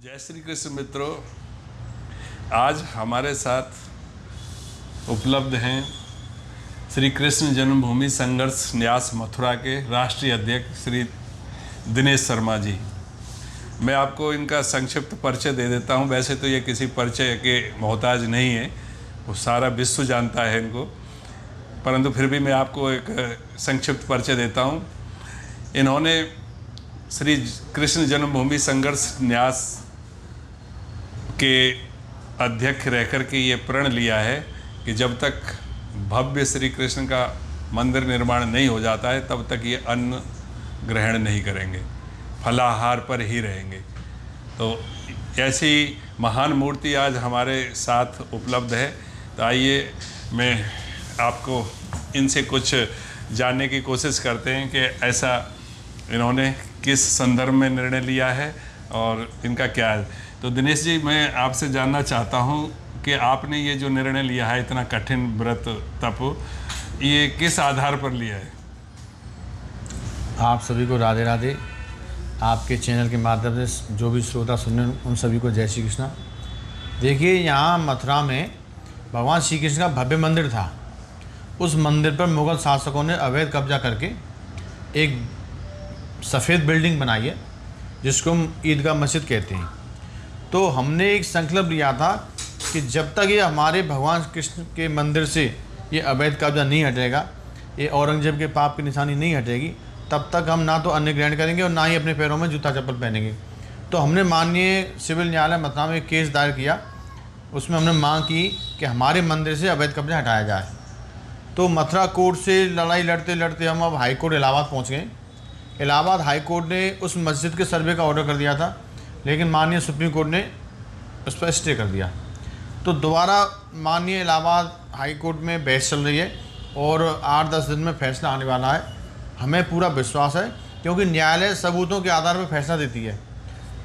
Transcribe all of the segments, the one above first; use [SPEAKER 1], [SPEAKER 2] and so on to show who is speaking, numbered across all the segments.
[SPEAKER 1] जय श्री कृष्ण मित्रों, आज हमारे साथ उपलब्ध हैं श्री कृष्ण जन्मभूमि संघर्ष न्यास मथुरा के राष्ट्रीय अध्यक्ष श्री दिनेश शर्मा जी। मैं आपको इनका संक्षिप्त परिचय दे देता हूं। वैसे तो ये किसी परिचय के मोहताज नहीं है, वो सारा विश्व जानता है इनको, परंतु फिर भी मैं आपको एक संक्षिप्त परिचय देता हूं। इन्होंने श्री कृष्ण जन्मभूमि संघर्ष न्यास के अध्यक्ष रहकर के ये प्रण लिया है कि जब तक भव्य श्री कृष्ण का मंदिर निर्माण नहीं हो जाता है तब तक ये अन्न ग्रहण नहीं करेंगे, फलाहार पर ही रहेंगे। तो ऐसी महान मूर्ति आज हमारे साथ उपलब्ध है। तो आइए मैं आपको इनसे कुछ जानने की कोशिश करते हैं कि ऐसा इन्होंने किस संदर्भ में निर्णय लिया है और इनका क्या है। तो दिनेश जी, मैं आपसे जानना चाहता हूँ कि आपने ये जो निर्णय लिया है, इतना कठिन व्रत तप, ये किस आधार पर लिया है?
[SPEAKER 2] आप सभी को राधे राधे। आपके चैनल के माध्यम से जो भी श्रोता सुन रहे हैं उन सभी को जय श्री कृष्णा। देखिए, यहाँ मथुरा में भगवान श्री कृष्ण का भव्य मंदिर था। उस मंदिर पर मुग़ल शासकों ने अवैध कब्जा करके एक सफ़ेद बिल्डिंग बनाई है जिसको हम ईदगाह मस्जिद कहते हैं। तो हमने एक संकल्प लिया था कि जब तक ये हमारे भगवान कृष्ण के मंदिर से ये अवैध कब्जा नहीं हटेगा, ये औरंगजेब के पाप की निशानी नहीं हटेगी, तब तक हम ना तो अन्न ग्रहण करेंगे और ना ही अपने पैरों में जूता चप्पल पहनेंगे। तो हमने माननीय सिविल न्यायालय मथुरा में एक केस दायर किया। उसमें हमने मांग की कि हमारे मंदिर से अवैध कब्जा हटाया जाए। तो मथुरा कोर्ट से लड़ाई लड़ते लड़ते हम अब हाई कोर्ट इलाहाबाद पहुँच गए। इलाहाबाद हाई कोर्ट ने उस मस्जिद के सर्वे का ऑर्डर कर दिया था, लेकिन माननीय सुप्रीम कोर्ट ने उस पर स्टे कर दिया। तो दोबारा माननीय इलाहाबाद हाई कोर्ट में बहस चल रही है और 8-10 दिन में फैसला आने वाला है। हमें पूरा विश्वास है क्योंकि न्यायालय सबूतों के आधार पर फैसला देती है।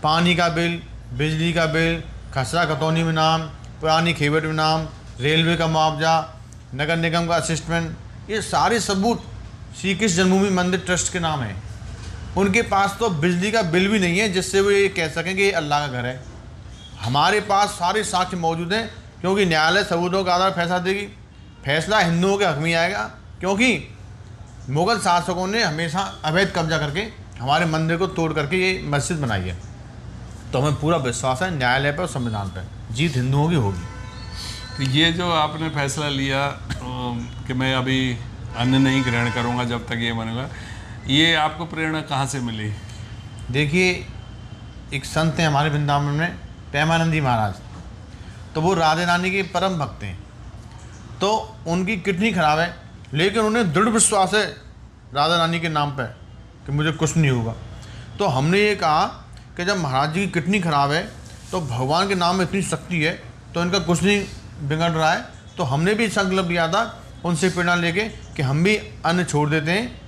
[SPEAKER 2] पानी का बिल, बिजली का बिल, खसरा खतौनी में नाम, पुरानी खेवट में नाम, रेलवे का मुआवजा, नगर निगम का असिस्टमेंट, ये सारे सबूत श्री कृष्ण जन्मभूमि मंदिर ट्रस्ट के नाम है। उनके पास तो बिजली का बिल भी नहीं है जिससे वो ये कह सकें कि ये अल्लाह का घर है। हमारे पास सारे साक्ष्य मौजूद हैं क्योंकि न्यायालय सबूतों के आधार पर फैसला देगी। फैसला हिंदुओं के हक में आएगा क्योंकि मुग़ल शासकों ने हमेशा अवैध कब्जा करके हमारे मंदिर को तोड़ करके ये मस्जिद बनाई है। तो हमें पूरा विश्वास है न्यायालय पर और संविधान पर, जीत हिंदुओं की होगी।
[SPEAKER 1] तो ये जो आपने फैसला लिया कि मैं अभी अन्न नहीं ग्रहण करूँगा जब तक ये बनेगा, ये आपको प्रेरणा कहाँ से मिली?
[SPEAKER 2] देखिए, एक संत हैं हमारे वृंदावन में, प्रेमानंदी महाराज। तो वो राधे रानी के परम भक्त हैं। तो उनकी किडनी खराब है, लेकिन उन्हें दृढ़ विश्वास है राधा रानी के नाम पर कि मुझे कुछ नहीं होगा। तो हमने ये कहा कि जब महाराज जी की किडनी खराब है तो भगवान के नाम में इतनी शक्ति है तो इनका कुछ नहीं बिगड़ रहा है। तो हमने भी संकल्प लिया था उनसे प्रेरणा लेके कि हम भी अन्न छोड़ देते हैं,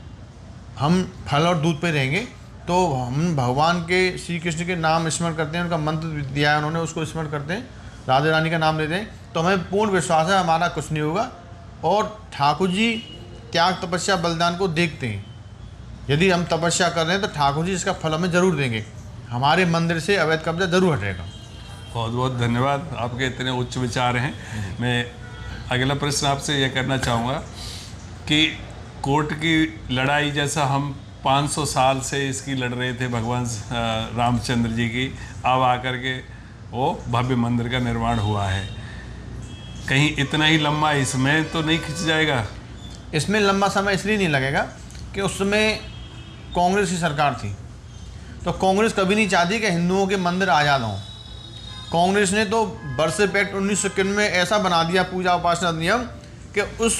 [SPEAKER 2] हम फल और दूध पे रहेंगे। तो हम भगवान के श्री कृष्ण के नाम स्मरण करते हैं, उनका मंत्र दिया है उन्होंने, उसको स्मरण करते हैं, राधे रानी का नाम लेते हैं। तो हमें पूर्ण विश्वास है हमारा कुछ नहीं होगा। और ठाकुर जी त्याग तपस्या बलिदान को देखते हैं। यदि हम तपस्या कर रहे हैं तो ठाकुर जी इसका फल हमें ज़रूर देंगे, हमारे मंदिर से अवैध कब्जा ज़रूर हटेगा।
[SPEAKER 1] बहुत बहुत धन्यवाद, आपके इतने उच्च विचार हैं। मैं अगला प्रश्न आपसे यह करना चाहूँगा कि कोर्ट की लड़ाई जैसा हम 500 साल से इसकी लड़ रहे थे भगवान रामचंद्र जी की, अब आकर के वो भव्य मंदिर का निर्माण हुआ है, कहीं इतना ही लंबा इसमें तो नहीं खिंच जाएगा?
[SPEAKER 2] इसमें लंबा समय इसलिए नहीं लगेगा कि उस समय कांग्रेस की सरकार थी। तो कांग्रेस कभी नहीं चाहती कि हिंदुओं के मंदिर आज़ाद हों। कांग्रेस ने तो बरसे एक्ट 1991 में ऐसा बना दिया पूजा उपासना नियम कि उस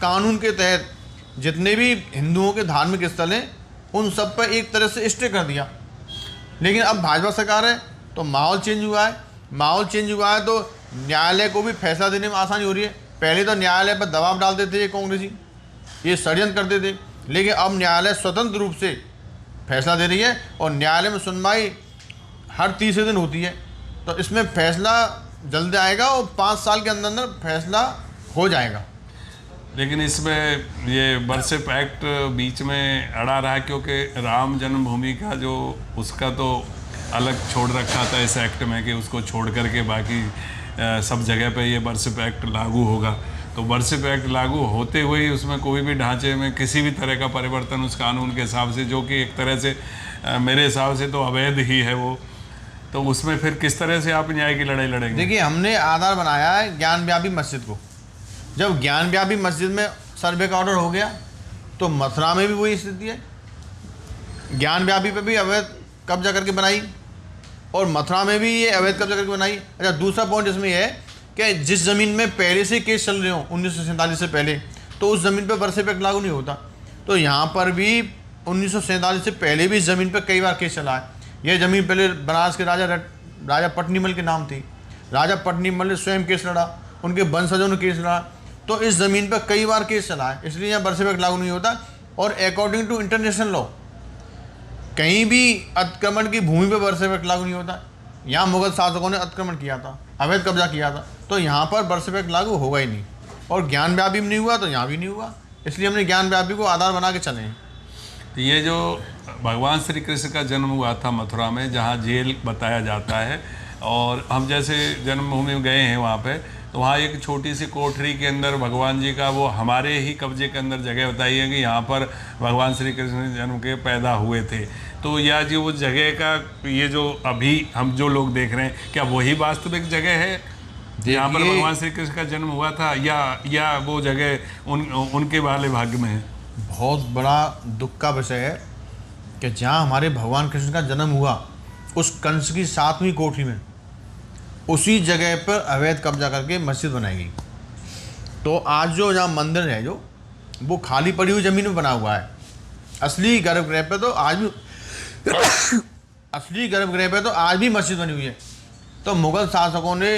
[SPEAKER 2] कानून के तहत जितने भी हिंदुओं के धार्मिक स्थल हैं उन सब पर एक तरह से स्टे कर दिया। लेकिन अब भाजपा सरकार है तो माहौल चेंज हुआ है। माहौल चेंज हुआ है तो न्यायालय को भी फैसला देने में आसानी हो रही है। पहले तो न्यायालय पर दबाव डालते थे ये कांग्रेसी, ये षड्यंत्र करते थे, लेकिन अब न्यायालय स्वतंत्र रूप से फैसला दे रही है और न्यायालय में सुनवाई हर तीसरे दिन होती है। तो इसमें फैसला जल्द आएगा और 5 साल के अंदर अंदर फैसला हो जाएगा।
[SPEAKER 1] लेकिन इसमें ये बरसिप एक्ट बीच में अड़ा रहा है क्योंकि राम जन्मभूमि का जो उसका तो अलग छोड़ रखा था इस एक्ट में कि उसको छोड़ करके बाकी सब जगह पे ये वर्शिप एक्ट लागू होगा। तो वर्शिप एक्ट लागू होते हुए ही उसमें कोई भी ढांचे में किसी भी तरह का परिवर्तन उस कानून के हिसाब से, जो कि एक तरह से मेरे हिसाब से तो अवैध ही है वो, तो उसमें फिर किस तरह से आप न्याय की लड़ाई लड़ेंगे?
[SPEAKER 2] देखिए, हमने आधार बनाया है ज्ञान व्यापी मस्जिद को। जब ज्ञान व्यापी मस्जिद में सर्वे का ऑर्डर हो गया तो मथुरा में भी वही स्थिति है। ज्ञान व्यापी पे भी अवैध कब्जा करके बनाई और मथुरा में भी ये अवैध कब्जा करके बनाई। अच्छा, दूसरा पॉइंट इसमें यह है कि जिस ज़मीन में पहले से केस चल रहे हो 1947 से पहले, तो उस ज़मीन पर वर्शिप एक्ट लागू नहीं होता। तो यहाँ पर भी 1947 से पहले भी इस ज़मीन पर कई बार केस चला है। यह ज़मीन पहले बनारस के राजा पटनीमल के नाम थी। राजा पटनीमल ने स्वयं केस लड़ा, उनके वंशजों ने केस लड़ा। तो इस ज़मीन पर कई बार केस चला है, इसलिए यहाँ वर्शिप एक्ट लागू नहीं होता। और अकॉर्डिंग टू इंटरनेशनल लॉ कहीं भी अतिक्रमण की भूमि पर वर्शिप एक्ट लागू नहीं होता। यहाँ मुगल शासकों ने अतिक्रमण किया था, अवैध कब्जा किया था, तो यहाँ पर वर्शिप एक्ट लागू होगा ही नहीं। और ज्ञान व्यापी में नहीं हुआ तो यहाँ भी नहीं हुआ, इसलिए हमने ज्ञान व्यापी को आधार बना के चले हैं।
[SPEAKER 1] तो ये जो भगवान श्री कृष्ण का जन्म हुआ था मथुरा में, जहाँ जेल बताया जाता है, और हम जैसे जन्मभूमि में गए हैं वहाँ पे, तो वहाँ एक छोटी सी कोठरी के अंदर भगवान जी का वो हमारे ही कब्जे के अंदर जगह बताई है कि यहाँ पर भगवान श्री कृष्ण जन्म के पैदा हुए थे। तो या जी वो जगह का ये जो अभी हम जो लोग देख रहे हैं, क्या वही वास्तविक जगह है यहाँ पर भगवान श्री कृष्ण का जन्म हुआ था, या वो जगह उनके वाले भाग्य में है?
[SPEAKER 2] बहुत बड़ा दुख का विषय है कि जहाँ हमारे भगवान कृष्ण का जन्म हुआ उस कंस की 7वीं कोठरी में उसी जगह पर अवैध कब्जा करके मस्जिद बनाई गई। तो आज जो यहाँ मंदिर है जो वो खाली पड़ी हुई ज़मीन में बना हुआ है। असली गर्भगृह पे तो आज भी असली गर्भगृह पे तो आज भी मस्जिद बनी हुई है। तो मुगल शासकों ने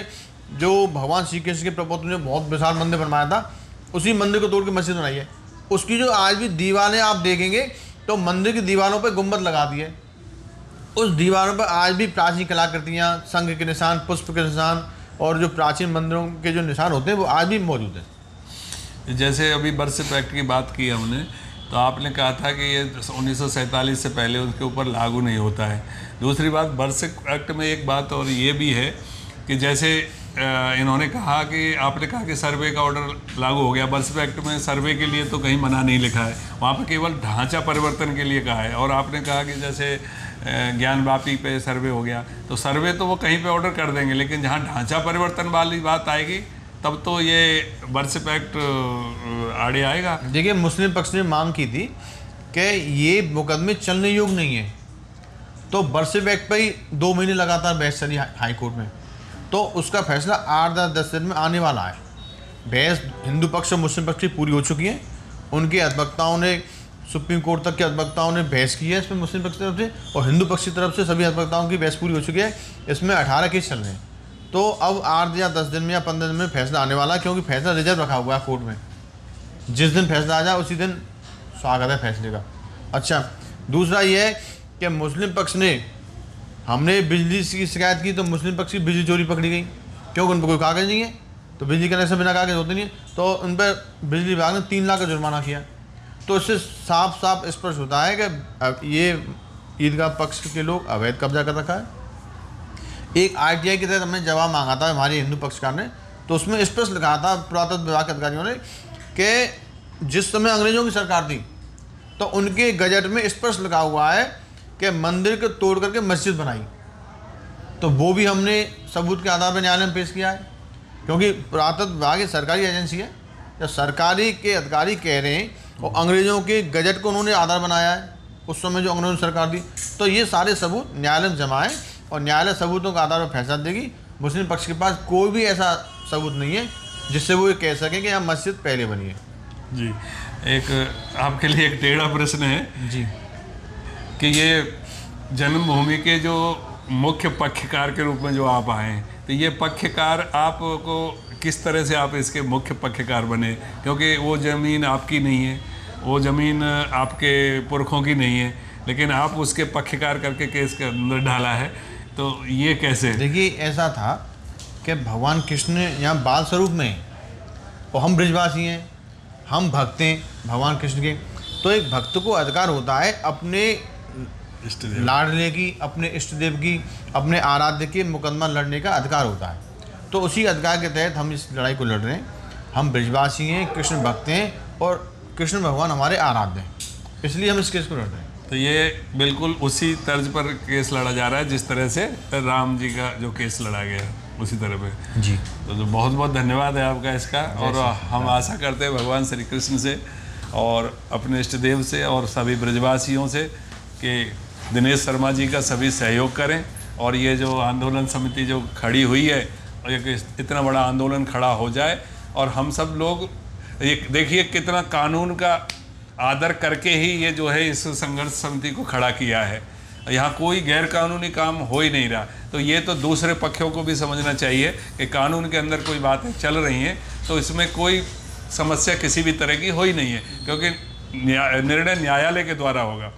[SPEAKER 2] जो भगवान श्री कृष्ण के प्रपुत्र ने बहुत विशाल मंदिर बनवाया था, उसी मंदिर को तोड़ के मस्जिद बनाई है। उसकी जो आज भी दीवारें आप देखेंगे तो मंदिर की दीवारों पर गुंबद लगा दी है। उस दीवारों पर आज भी प्राचीन कलाकृतियाँ, शंख के निशान, पुष्प के निशान और जो प्राचीन मंदिरों के जो निशान होते हैं वो आज भी मौजूद हैं।
[SPEAKER 1] जैसे अभी वर्शिप एक्ट की बात की हमने, तो आपने कहा था कि ये 1947 से पहले उसके ऊपर लागू नहीं होता है। दूसरी बात, वर्शिप एक्ट में एक बात और ये भी है कि जैसे इन्होंने कहा कि आपने कहा कि सर्वे का ऑर्डर लागू हो गया। वर्शिप एक्ट में सर्वे के लिए तो कहीं मना नहीं लिखा है, वहाँ पर केवल ढांचा परिवर्तन के लिए कहा है। और आपने कहा कि जैसे ज्ञान व्यापी पे सर्वे हो गया, तो सर्वे तो वो कहीं पे ऑर्डर कर देंगे, लेकिन जहाँ ढांचा परिवर्तन वाली बात आएगी तब तो ये वर्शिप एक्ट आड़े आएगा।
[SPEAKER 2] देखिए, मुस्लिम पक्ष ने मांग की थी कि ये मुकदमे चलने योग्य नहीं है, तो वर्शिप एक्ट पर ही 2 महीने लगातार बहस चली हाई कोर्ट में। तो उसका फैसला 8-10 दिन में आने वाला है। बहस हिंदू पक्ष और मुस्लिम पक्ष की पूरी हो चुकी है। उनके अधिवक्ताओं ने, सुप्रीम कोर्ट तक के अधिवक्ताओं ने बहस की है इसमें, मुस्लिम पक्ष की तरफ से और हिंदू पक्ष की तरफ से सभी अधिवक्ताओं की बहस पूरी हो चुकी है। इसमें 18 केस चल रहे हैं। तो अब 8 या 10 दिन में या 15 दिन में फैसला आने वाला है, क्योंकि फैसला रिजर्व रखा हुआ है कोर्ट में। जिस दिन फैसला आ जाए उसी दिन स्वागत है फैसले का। अच्छा, दूसरा ये है कि मुस्लिम पक्ष ने, हमने बिजली की शिकायत की तो मुस्लिम पक्ष की बिजली चोरी पकड़ी गई, क्योंकि उन पर कोई कागज़ नहीं है, तो बिजली कनेक्शन बिना कागज़ होते नहीं है, तो उन पर बिजली विभाग ने 3 लाख का जुर्माना किया। तो इससे साफ साफ स्पष्ट होता है कि ये ईदगाह पक्ष के लोग अवैध कब्जा कर रखा है। एक RTI के तहत हमने जवाब मांगा था हमारे हिंदू पक्षकार ने, तो उसमें स्पष्ट लिखा था पुरातत्व विभाग के अधिकारियों ने कि जिस समय अंग्रेजों की सरकार थी तो उनके गजट में स्पष्ट लिखा हुआ है कि मंदिर को तोड़ करके मस्जिद बनाई। तो वो भी हमने सबूत के आधार पर न्यायालय में पेश किया है, क्योंकि पुरातत्व विभाग एक सरकारी एजेंसी है। जब सरकारी के अधिकारी कह रहे हैं और अंग्रेज़ों के गजट को उन्होंने आधार बनाया है उस समय जो अंग्रेजों की सरकार थी, तो ये सारे सबूत न्यायालय में जमा है और न्यायालय सबूतों के आधार पर फैसला देगी। मुस्लिम पक्ष के पास कोई भी ऐसा सबूत नहीं है जिससे वो ये कह सकें कि यहाँ मस्जिद पहले बनी है।
[SPEAKER 1] जी, एक आपके लिए एक टेढ़ा प्रश्न है
[SPEAKER 2] जी
[SPEAKER 1] कि ये जन्मभूमि के जो मुख्य पक्षकार के रूप में जो आप आए हैं, तो ये पक्षकार आपको किस तरह से आप इसके मुख्य पक्षकार बने? क्योंकि वो ज़मीन आपकी नहीं है, वो ज़मीन आपके पुरखों की नहीं है, लेकिन आप उसके पक्षकार करके केस के अंदर डाला है, तो ये कैसे?
[SPEAKER 2] देखिए, ऐसा था कि भगवान कृष्ण यहाँ बाल स्वरूप में, और हम ब्रजवासी हैं, हम भक्त हैं भगवान कृष्ण के, तो एक भक्त को अधिकार होता है अपने
[SPEAKER 1] इष्ट देव।
[SPEAKER 2] लाडले की, अपने इष्ट देव की, अपने आराध्य के मुकदमा लड़ने का अधिकार होता है। तो उसी अधिकार के तहत हम इस लड़ाई को लड़ रहे हैं। हम ब्रजवासी हैं, कृष्ण भक्त हैं और कृष्ण भगवान हमारे आराध्य हैं, इसलिए हम इस केस को लड़ रहे हैं।
[SPEAKER 1] तो ये बिल्कुल उसी तर्ज पर केस लड़ा जा रहा है जिस तरह से राम जी का जो केस लड़ा गया है, उसी तरह पे
[SPEAKER 2] जी।
[SPEAKER 1] तो बहुत बहुत धन्यवाद है आपका इसका। और हम आशा करते हैं भगवान श्री कृष्ण से और अपने इष्ट देव से और सभी ब्रजवासियों से कि दिनेश शर्मा जी का सभी सहयोग करें और ये जो आंदोलन समिति जो खड़ी हुई है, एक इतना बड़ा आंदोलन खड़ा हो जाए। और हम सब लोग ये देखिए कितना कानून का आदर करके ही ये जो है इस संघर्ष समिति को खड़ा किया है। यहाँ कोई गैर कानूनी काम हो ही नहीं रहा। तो ये तो दूसरे पक्षों को भी समझना चाहिए कि कानून के अंदर कोई बातें चल रही हैं तो इसमें कोई समस्या किसी भी तरह की हो ही नहीं है, क्योंकि निर्णय न्यायालय के द्वारा होगा।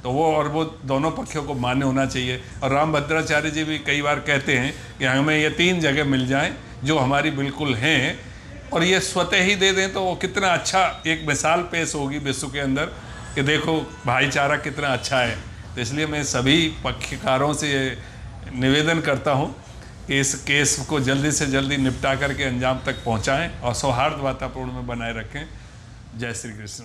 [SPEAKER 1] तो वो दोनों पक्षों को मान्य होना चाहिए। और रामभद्राचार्य जी भी कई बार कहते हैं कि हमें ये 3 जगह मिल जाएं जो हमारी बिल्कुल हैं, और ये स्वतः ही दे दें तो वो कितना अच्छा एक मिसाल पेश होगी विश्व के अंदर कि देखो भाईचारा कितना अच्छा है। तो इसलिए मैं सभी पक्षकारों से निवेदन करता हूँ कि इस केस को जल्दी से जल्दी निपटा करके अंजाम तक पहुँचाएँ और सौहार्द वातावरण में बनाए रखें। जय श्री कृष्ण।